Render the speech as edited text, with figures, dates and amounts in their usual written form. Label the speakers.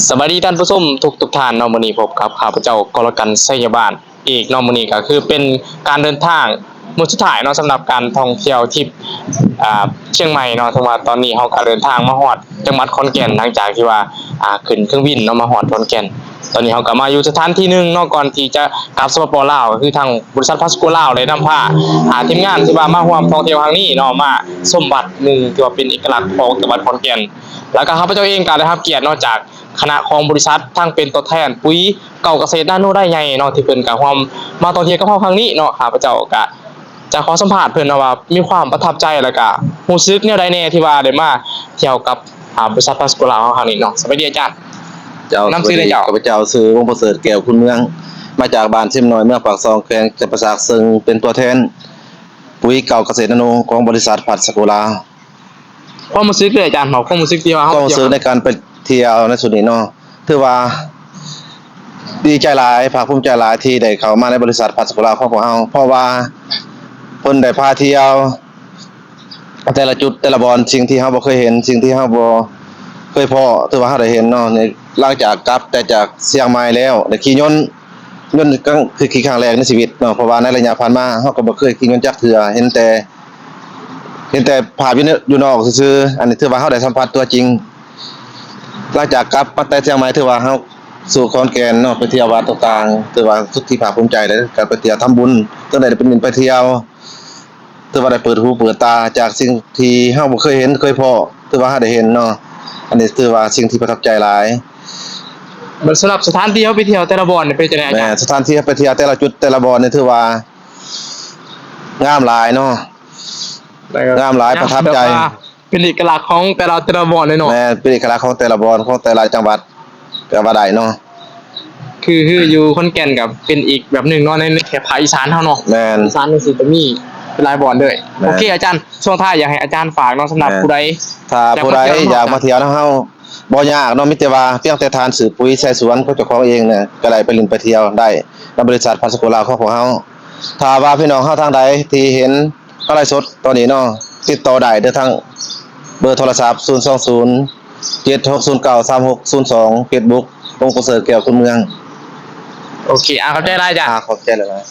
Speaker 1: สวัสดีท่านผู้ชมทุกท่านเนาะมื้อนี้พบกับข้าพเจ้ากรกันไสยบาลอีกเนาะมื้อนี้ก็คือเป็นการเดินทางมื้อสุดท้ายเนาะสำหรับการท่องเที่ยวที่เชียงใหม่เนาะถึงว่าตอนนี้เฮาก็เดินทางมาฮอดจังหวัดขอนแก่นหลังจากที่ว่าขึ้นเครื่องบินเนาะมาฮอดขอนแก่นตอนนี้เฮาก็มาอยู่สถานที่นึงเนาะก่อนที่จะกลับสปป.ลาวคือทางบริษัทพาสโกลาวได้นำพาทีมงานที่ว่ามาร่วมท่องเที่ยวครั้งนี้เนาะมาชมวัดนึงที่ว่าเป็นเอกลักษณ์ของจังหวัดขอนแก่นแล้วก็ข้าพเจ้าเองก็ได้รับเกียรตินอกจากคณะของบริษัททั้งเป็นตัวแทนปุ๋ยเก่าเกษตรนาโนได้ใหญ่เนาะที่เพิ่นก็ร่วมมาท่องเที่ยวกับเฮาครั้งนี้เนาะข้าพเจ้าก็จะขอสัมภาษณ์เพิ่นเนาะว่ามีความประทับใจแล้วก็รู้สึกแนวใดแน่ที่ว่าได้มาเที่ยวกับบริษัทพาสโกลาวครั้งนี้เนาะสวัสดีอาจารย์นำชื่อเลยเจ้า
Speaker 2: ข้าพเจ้าชื่อวงศ์ประเสริฐแก้วคุณเมืองมาจากบ้านเช่มน้อยเมืองปากซองแขวงจำปาสักซึ่งเป็นตัวแทนปุ๋ยเก่าเกษตรนาโนของบริษัทพาสโกลาว
Speaker 1: ความรู้สึกเลยอาจารย์บอกความรู้สึกที่ว่าเฮา
Speaker 2: ก็รู้สึกในการไปเที่ยวในส่วนนี้เนาะถือว่าดีใจหลายภาคภูมิใจหลายที่ได้เข้ามาในบริษัทพาสโกลาวของพวกเราเพราะว่าเพิ่นได้พาเที่ยวแต่ละจุดแต่ละบอนสิ่งที่เฮาบ่เคยเห็นสิ่งที่เฮาบ่เคยพอถือว่าเฮาได้เห็นเนาะในหลังจากกลับแต่จากเชียงใหม่แล้วได้ขี่ยนต์ก็คือขี่ครั้งแรกในชีวิตเนาะเพราะว่าในระยะผ่านมาเฮาก็บ่เคยขี่ยนต์จักเทื่อเห็นแต่ภาพอยู่นอกซื่อๆอันนี้ถือว่าเฮาได้สัมผัสตัวจริงหลังจากกลับมาแต่เชียงใหม่ถือว่าเฮาสู่ขอนแก่นเนาะไปเที่ยววัดต่างๆถือว่าสุดที่ภาคภูมิใจเลยการไปเที่ยวทำบุญตั้งแต่เป็นไปเที่ยวถือว่าได้เปิดหูเปิดตาจากสิ่งที่เฮาบ่เคยเห็นเคยพอถือว่าเฮาได้เห็นเนาะอันนี้ถือว่าสิ่งที่ประทับใจหลาย
Speaker 1: มันสำหรับสถานที่เฮาไปเที่ยวแต่ละบ่อนนี่เป็นจังได๋อาจารย์
Speaker 2: สถานที่ไปเที่ยวแต่ละจุดแต่ละบ่อนนี่ถือว่างามหลายเนาะงามหลายประทับใจ
Speaker 1: เป็นเอกลักษณ์ของแต่ละบ่อนเลยเนาะ
Speaker 2: แม่เป็นเอกลักษณ์ของแต่ละบ่อนของแต่ละจังหวัดก็ว่าได้เนาะ
Speaker 1: คืออยู่ขอนแก่นกับเป็นอีกแบบนึงเนาะในแถบภาคอีสานเฮาเนาะ
Speaker 2: แม่น
Speaker 1: อีสานนี่สิจะมีเป็นหลายบ่อนด้วยโอเคอาจารย์ช่วงท้ายอยากให้อาจารย์ฝากเนาะสำหรับผู้ใด
Speaker 2: ถ้าผู้ใดอยากมาเที่ยวเฮาบ่ยากเนาะมีแต่ว่าเพียงแต่ทานสืบปุ๋ยใส่สวนของเจ้าของเองเนี่ยก็ได้ไปลินไปเที่ยวได้ในบริษัทพาสโกลาวของพวกเฮาถ้าว่าพี่น้องเฮาทางใดที่เห็นไลฟ์สดตอนนี้เนาะติดต่อได้โดยทางเบอร์โทรศัพท์020 76093602 Facebook วงศ์ประเสริฐแก้วคุณเมือง
Speaker 1: โอเคเข้าใจได้จ้ะ
Speaker 2: ขอบใจหลาย